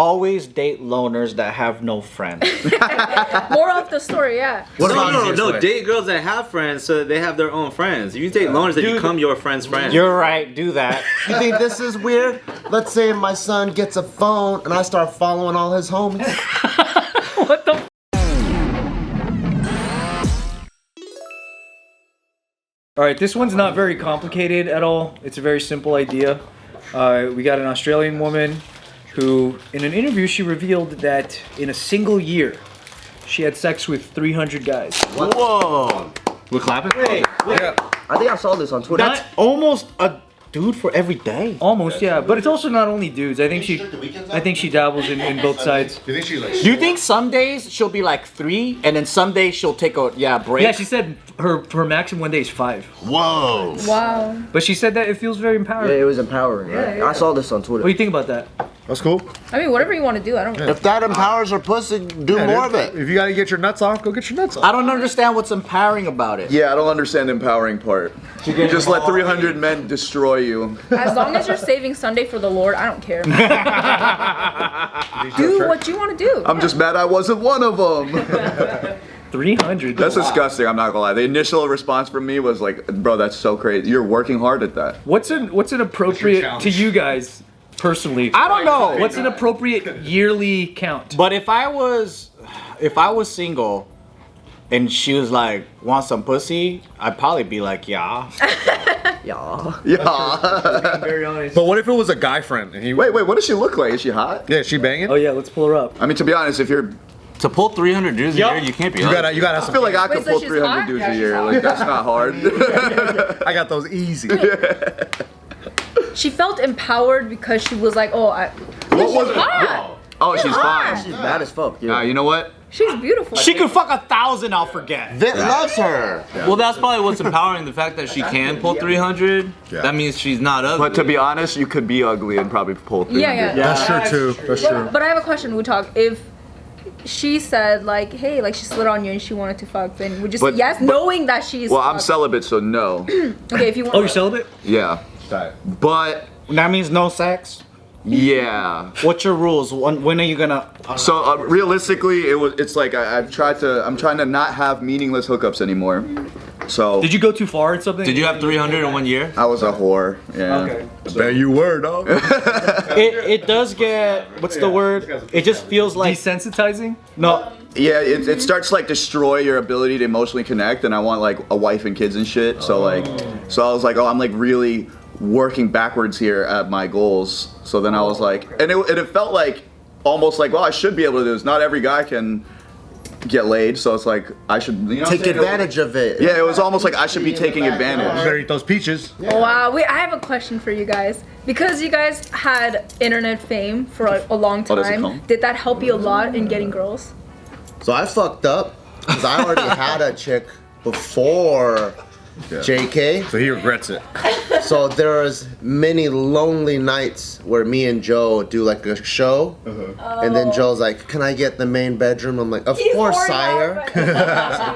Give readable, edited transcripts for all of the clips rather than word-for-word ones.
Always date loners that have no friends. More of the story, yeah. No, date girls that have friends so that they have their own friends. You date loners that become your friend's friend. You're right, do that. You think this is weird? Let's say my son gets a phone and I start following all his homies. What the Alright, this one's not very complicated at all. It's a very simple idea. We got an Australian woman who, in an interview, she revealed that in a single year, she had sex with 300 guys. What? Whoa! We're clapping? Wait. Yeah. I think I saw this on Twitter. That's almost a dude for every day. Almost, yeah. But it's also not only dudes. I think she dabbles in both sides. Do you think she like? Do you think some days she'll be like 3, and then some days she'll take a break? Yeah, she said her maximum one day is 5. Whoa! Wow. But she said that it feels very empowering. Yeah, it was empowering, right? Yeah. I saw this on Twitter. What do you think about that? That's cool. I mean, whatever you want to do, I don't know. If that empowers her pussy, do more of it. If you gotta get your nuts off, go get your nuts off. I don't understand what's empowering about it. Yeah, I don't understand the empowering part. You just let 300 men destroy you. As long as you're saving Sunday for the Lord, I don't care. Do what you want to do. I'm just mad I wasn't one of them. 300. That's disgusting, I'm not gonna lie. The initial response from me was like, bro, that's so crazy. You're working hard at that. What's an appropriate to you guys personally? I don't know. What's an appropriate yearly count? But if I was single and she was like, want some pussy, I'd probably be like, yeah. Yeah. Yeah. Very honest. But what if it was a guy friend and he? Wait, what does she look like? Is she hot? Yeah, is she banging? Oh yeah, let's pull her up. I mean, to be honest, if you're... To pull 300 dudes a year, you can't be You gotta have I some. feel like I could Wait, so pull she's 300 hot? dudes Yeah, a she's year. hot. Like, that's not hard. I got those easy. She felt empowered because she was like, oh, What was she's it? hot. Oh, she's hot. fine. She's bad as fuck, yeah. You know what? She's beautiful. She could fuck 1,000, I'll forget. Viet loves her. Well, that's probably what's empowering. The fact that she can pull 300. Yeah. That means she's not ugly. But to be honest, you could be ugly and probably pull 300. Yeah. That's true too. That's true. But I have a question, Wootak. If she said like, hey, like she slid on you and she wanted to fuck, then would you say But- yes, knowing that she's Well, I'm celibate, so no. Okay, if you want. Oh, you're celibate? Yeah. But, That means no sex? yeah. What's your rules? When are you gonna... So realistically, it's like I'm trying to not have meaningless hookups anymore. So Did you go too far in something? Did you have 300 in 1 year? I was a whore. Yeah. Okay. Bet you were, dog. It does get... What's the word? It just feels like... Desensitizing? No. Yeah, it starts to like destroy your ability to emotionally connect, and I want like a wife and kids and shit. So I was like, oh, I'm like really working backwards here at my goals. So then I was like, and it felt like almost like, well, I should be able to do this. Not every guy can get laid, so it's like I should Take advantage of it. Yeah, it was almost like I should be taking advantage. Better eat those peaches. Wow, wait, I have a question for you guys. Because you guys had internet fame for a long Oh, does it time, count? did that help you a lot in getting girls? So I fucked up because I already had a chick before JK. So he regrets it. So there was many lonely nights where me and Joe do like a show, and then Joe's like, "Can I get the main bedroom?" I'm like, "Of course, sire.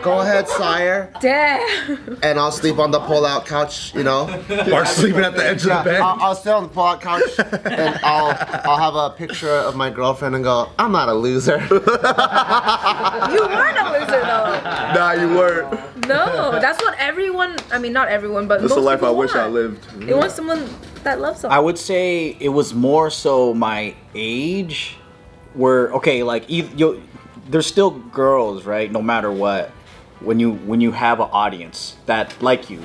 Go ahead, sire." Damn. And I'll sleep on the pull-out couch, you know. Bart sleeping at the edge of the bed. I'll sit on the pull-out couch, and I'll have a picture of my girlfriend and go, "I'm not a loser." You weren't a loser though. Nah, you weren't. No, that's what everyone, I mean not everyone, but That's the most life I people wish I want. lived. They want someone that loves I someone. would say it was more so my age where, okay, like there's still girls, right? No matter what, when you have an audience that like you.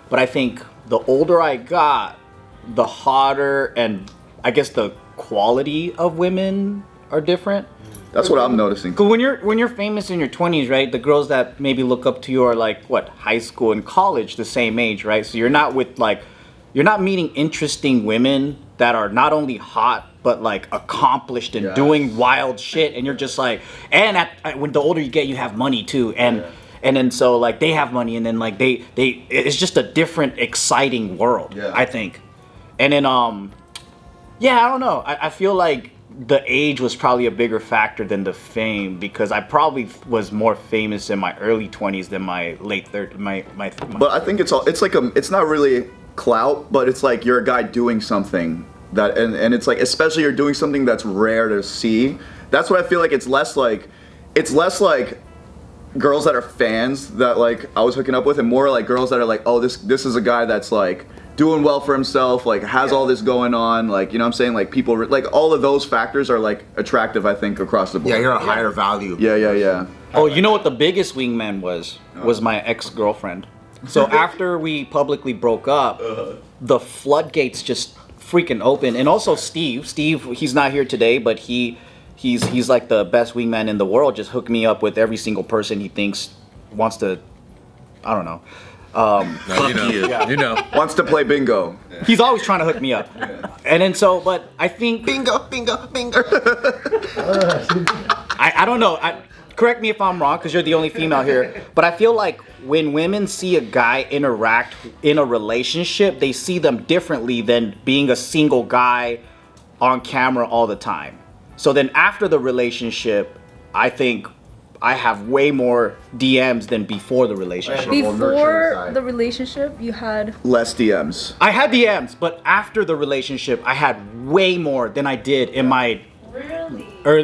But I think the older I got, the hotter and I guess the quality of women are different. That's what I'm noticing. Cause when you're famous in your 20s, right? The girls that maybe look up to you are like what, high school and college, the same age, right? So you're not meeting interesting women that are not only hot but like accomplished and doing wild shit, and you're just like, and when the older you get, you have money too, and then so like they have money, and then like they it's just a different exciting world, I think, and then I don't know, I feel like the age was probably a bigger factor than the fame, because I probably was more famous in my early 20s than my late 30s. My But I think it's not really clout, but it's like you're a guy doing something That and it's like, especially you're doing something that's rare to see. That's what I feel like. It's less like girls that are fans that like I was hooking up with, and more like girls that are like, oh, this is a guy that's like doing well for himself, like has all this going on, like, you know what I'm saying, like people like all of those factors are like attractive, I think, across the board. Yeah, you're a higher value. Yeah. Oh, you know what the biggest wingman was my ex-girlfriend. So after we publicly broke up, the floodgates just freaking open. And also Steve, he's not here today, but he's like the best wingman in the world. Just hooked me up with every single person he thinks wants to, I don't know. You know. Wants to play bingo. He's always trying to hook me up. And then but I think Bingo. I don't know. Correct me if I'm wrong, because you're the only female here. But I feel like when women see a guy interact in a relationship, they see them differently than being a single guy on camera all the time. So then after the relationship, I think I have way more DMs than before the relationship. Before the relationship, you had Less DMs. I had DMs, but after the relationship, I had way more than I did in my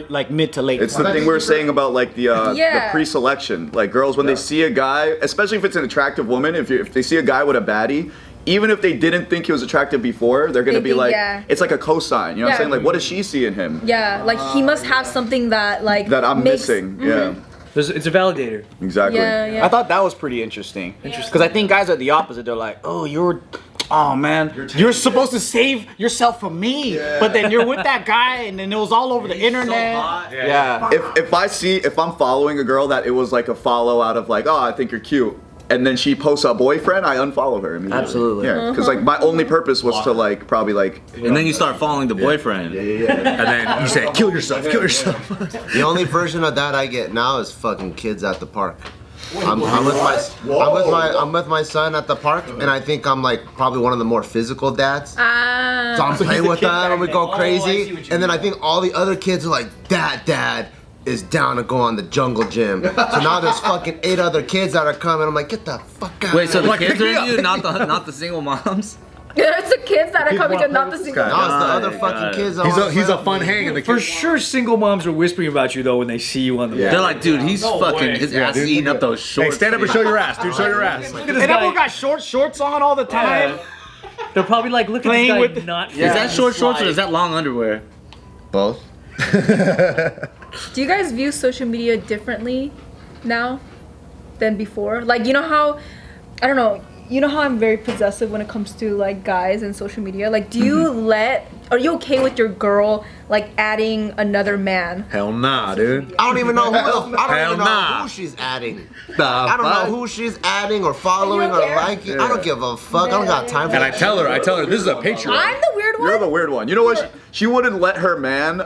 like mid to late. It's the thing we were saying about like the Yeah. pre-selection. Like girls, when they see a guy, especially if it's an attractive woman, if they see a guy with a baddie, even if they didn't think he was attractive before, they're gonna They be think, like, yeah. it's like a cosign. You know what I'm Yeah. saying? Like, what does she see in him yeah, like he must have something that like that I'm makes, missing? Yeah, It's a validator. exactly. Yeah. I thought that was pretty interesting. Because I think guys are the opposite. They're like, oh man, you're supposed to save yourself from me, but then you're with that guy, and then it was all over the internet. Yeah. If I'm following a girl that it was like a follow out of like, oh, I think you're cute, and then she posts a boyfriend, I unfollow her immediately. Absolutely. Yeah, because like my only purpose was to like probably like. And then you start following the boyfriend. And then you say, kill yourself. The only version of that I get now is fucking kids at the park. I'm with my son at the park, and I think I'm like probably one of the more physical dads. So I'm playing with them, and we go crazy. And then I think all the other kids are like, Dad is down to go on the jungle gym. So now there's fucking 8 other kids that are coming. I'm like, get the fuck out. Wait, so the Like, kids pick are me in up. you, not the single moms? It's the kids that are coming to not the single. No, it's the other fucking kids. that wanna He's play a with fun me. hang in the For kids. sure, single moms are whispering about you though when they see you on the They're like, dude, he's fucking, his ass is eating up those Hey, shorts. stand up and show your ass, dude. Show your ass. Look at this And everyone guy. got shorts on all the time. They're probably like, look at Playing this guy with the- not. Is that short shorts or is that long underwear? Both. Do you guys view social media differently now than before? Like, you know how, I don't know, you know how I'm very possessive when it comes to like guys and social media? Like, do you are you okay with your girl like adding another man? Hell nah, dude. I don't even know Hell nah. who she's adding. I don't know who she's adding or following or care? liking. I don't give a fuck. I don't got time for And I that. tell her, this is a Patreon. I'm the weird one. You're the weird one. You know what? She wouldn't let her man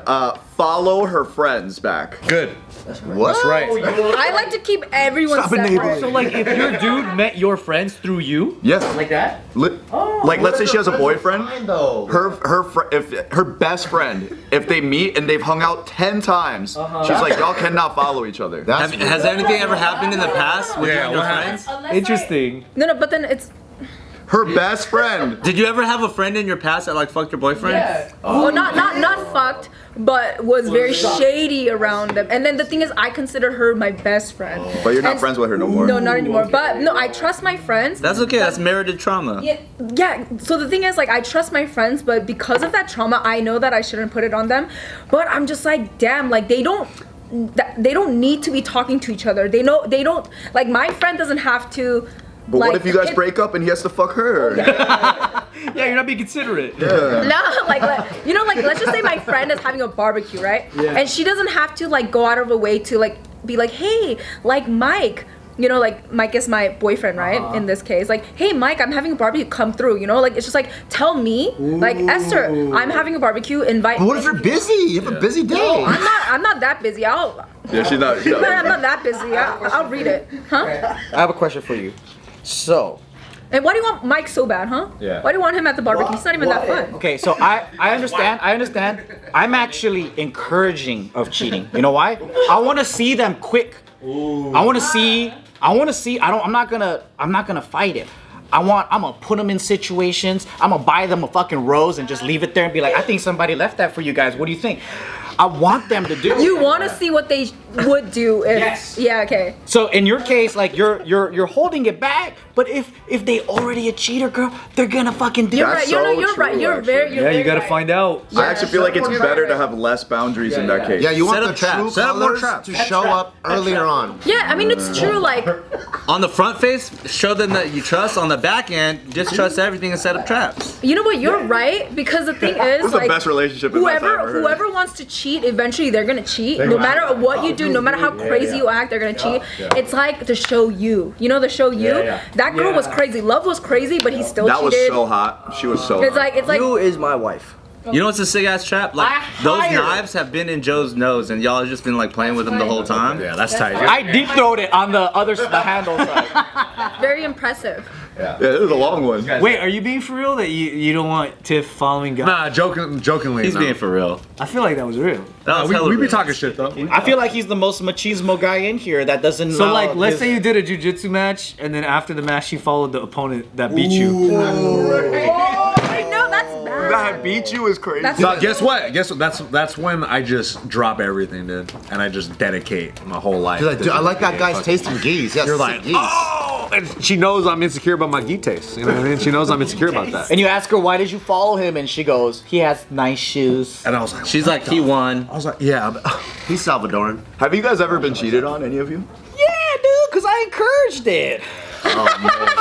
follow her friends back. Good. What? That's right. I like to keep everyone Stop separate. enabling. So like, if your dude met your friends through you, Yeah. like that, Like, let's say she has a boyfriend. Fine, though. Her best friend, if they meet and they've hung out 10 times, she's like, y'all cannot follow each other. Has anything ever happened in the past with you Yeah, and your what happened? friends? interesting. No, but then it's Her best friend. Did you ever have a friend in your past that like fucked your boyfriend? well, not fucked, but was very shady around them. And then the thing is, I consider her my best friend. But you're not And- friends with her no more. No, not anymore. But no, I trust my friends. That's okay. That's merited trauma. Yeah. So the thing is, like, I trust my friends, but because of that trauma, I know that I shouldn't put it on them. But I'm just like, damn, like they don't need to be talking to each other. They don't like my friend doesn't have to. But what if you guys break up and he has to fuck her? Yeah, you're not being considerate. No, like let's just say my friend is having a barbecue, right? Yeah. And she doesn't have to like go out of her way to like be like, hey, like Mike. You know, like Mike is my boyfriend, right? In this case, like, hey, Mike, I'm having a barbecue. Come through. You know, like it's just like tell me, like Esther, I'm having a barbecue. Invite. But what if you're busy? You have a busy day. No, I'm not that busy. Yeah, she's not. I'm not that busy. I'll read it, huh? I have a question for you. So, And why do you want Mike so bad, huh? Yeah. Why do you want him at the barbecue? He's not even that fun. okay, so I understand. I'm actually encouraging of cheating. You know why? I want to see them quick. I want to see. I'm not gonna fight it. I'm gonna put them in situations. I'm gonna buy them a fucking rose and just leave it there and be like, I think somebody left that for you guys. What do you think? I want them to do it. You want to see what they would do if. Yes. Yeah. Okay. So in your case, like you're holding it back, but if they already a cheater, girl, they're gonna fucking do it. You're That's right. You're, so you're right. true, You're very. actually. You're Yeah, very you gotta right. find out. I actually feel like it's better to have less boundaries in that case. Yeah, you want Set the up traps. true Set up more colors traps. to show up earlier on. Yeah, I mean it's true. Like, On the front face, show them that you trust. On the back end, just trust everything and set up traps. you know what? You're right because the thing is, This is the like, best relationship advice I've ever heard. whoever wants to cheat, eventually they're gonna cheat. No matter what you do, no matter how crazy you act, they're gonna cheat. It's like the show You. You know the show You. That girl was crazy. Love was crazy, but he still That was cheated. so hot. She was so It's hot. like You is my wife. You know what's a sick ass trap? Like those higher. knives have been in Joe's nose, and y'all have just been like playing with them the whole time. Yeah, that's tight. I deep throat it on the handle side. very impressive. Yeah, this is a long one. Wait, are you being for real that you don't want Tiff following guys? Nah, jokingly. He's no. being for real. I feel like that was real. That was We hella be real. talking shit though. I feel like he's the most machismo guy in here that doesn't. So allow like, let's his- say you did a jujitsu match, and then after the match, you followed the opponent that beat you. Oh, I know that's bad. That beat you is crazy. That's No, guess what? That's when I just drop everything, dude, and I just dedicate my whole life. He's like, dude, I like that guy's tasting geese. Yes, You're like, geese. oh, and she knows I'm insecure about my gi taste. You know what I mean? She knows I'm insecure about that. And you ask her, why did you follow him? And she goes, he has nice shoes. And I was like, She's like, he won. I was like, yeah. He's Salvadoran. Have you guys ever been cheated on? Any of you? Yeah, dude, because I encouraged it.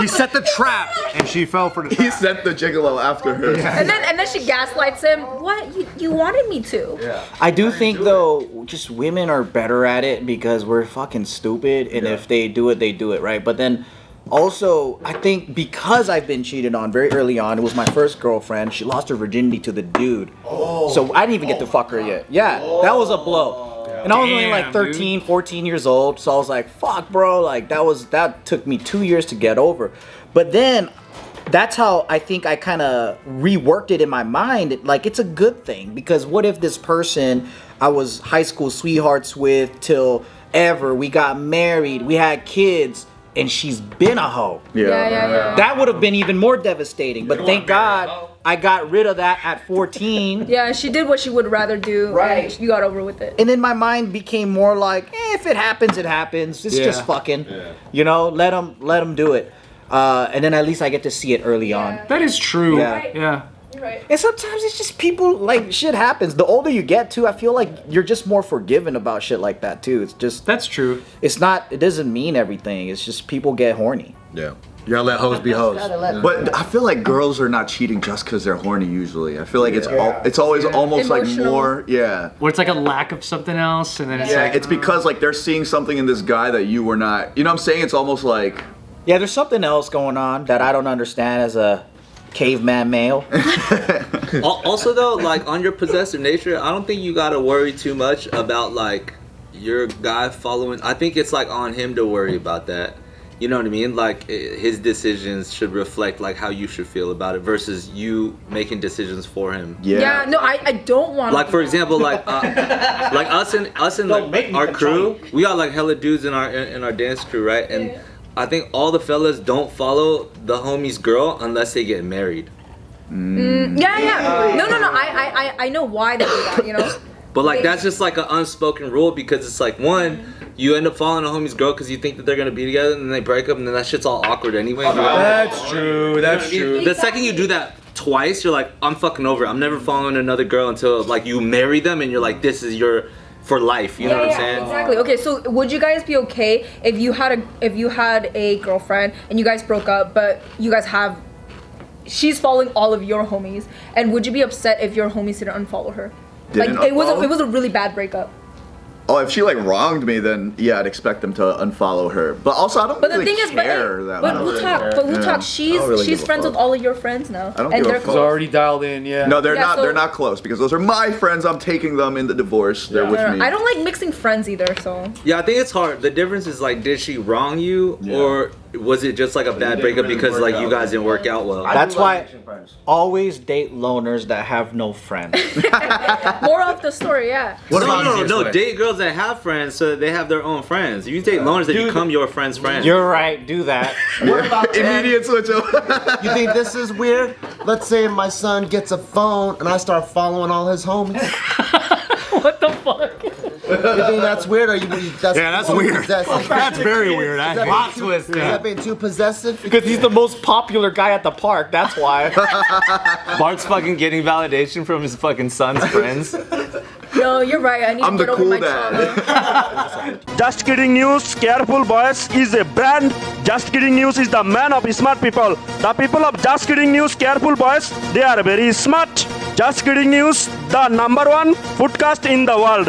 He set the trap, and she fell for the He trap. sent the gigolo after her. And then she gaslights him. What? You wanted me to. I do think, though, just women are better at it because we're fucking stupid. And if they do it, they do it, right? But then also, I think because I've been cheated on very early on, it was my first girlfriend. She lost her virginity to the dude. So I didn't even get to fuck her yet. Yeah, that was a blow. And I was only like Damn, 13, 14 years old. So I was like, fuck, bro. Like, that took me 2 years to get over. But then that's how I think I kind of reworked it in my mind. Like, it's a good thing because what if this person I was high school sweethearts with till ever, we got married, we had kids, and she's been a hoe? Yeah. That would have been even more devastating. But thank God I got rid of that at 14. Yeah, she did what she would rather do. Right. And you got over with it. And then my mind became more like, if it happens, it happens. It's just fucking. You know, let them do it. And then at least I get to see it early on. That is true. Yeah. Yeah. You're right. And sometimes it's just people, like, shit happens. The older you get, too, I feel like you're just more forgiving about shit like that, too. It's just, That's true. it doesn't mean everything. It's just people get horny. Yeah. You gotta let hoes be hoes. But I feel like girls are not cheating just because they're horny usually. I feel like it's always almost like Emotional. more, Where it's like a lack of something else, and then it's Yeah, like, it's because like they're seeing something in this guy that you were not. You know what I'm saying? It's almost like Yeah, there's something else going on that I don't understand as a caveman male. Also though, like on your possessive nature, I don't think you gotta worry too much about like your guy following. I think it's like on him to worry about that. You know what I mean? Like his decisions should reflect like how you should feel about it versus you making decisions for him. Yeah, no, I don't want Like for example, like us and Don't make like me our come crew, we got like hella dudes in our dance crew, right? And I think all the fellas don't follow the homie's girl unless they get married. Yeah. No. I know why they do that, you know? But like that's just like an unspoken rule because it's like one, you end up following a homie's girl because you think that they're gonna be together and then they break up and then that shit's all awkward anyway. that's true. That's true. The second you do that twice, you're like, I'm fucking over it. I'm never following another girl until like you marry them and you're like, this is your for life. You know what I'm saying? Exactly. Okay, so would you guys be okay if you had a girlfriend and you guys broke up, but you guys have she's following all of your homies, and would you be upset if your homies didn't unfollow her? Didn't Like it unfollow? was a really bad breakup. oh, if she like wronged me, then yeah, I'd expect them to unfollow her. But also, I don't But the really thing is, care that but much. Wootak, I don't really she's give a friends fuck. with all of your friends now, I don't and give a they're fuck. It's already dialed in, yeah. No, they're Yeah, not. so- They're not close because those are my friends. I'm taking them in the divorce. They're with me. I don't like mixing friends either, so Yeah, I think it's hard. The difference is like, did she wrong you or was it just like a bad breakup because like you guys didn't work out well? That's why always date loners that have no friends. More of the story, yeah. No, date girls that have friends so that they have their own friends. If you date loners, they become your friend's friend. You're right, do that. What about Immediate switch up. You think this is weird? Let's say my son gets a phone and I start following all his homies. What the fuck? You think that's weird, or that's weird. Possessive? That's very weird. Is that being too possessive? Because he's the most popular guy at the park, that's why. Bart's fucking getting validation from his fucking son's friends. No, you're right. I need I'm to the get over cool my dad. trauma. Just Kidding News, Careful Boys is a brand. Just Kidding News is the man of smart people. The people of Just Kidding News, Careful Boys, they are very smart. Just Kidding News, the #1 foodcast in the world.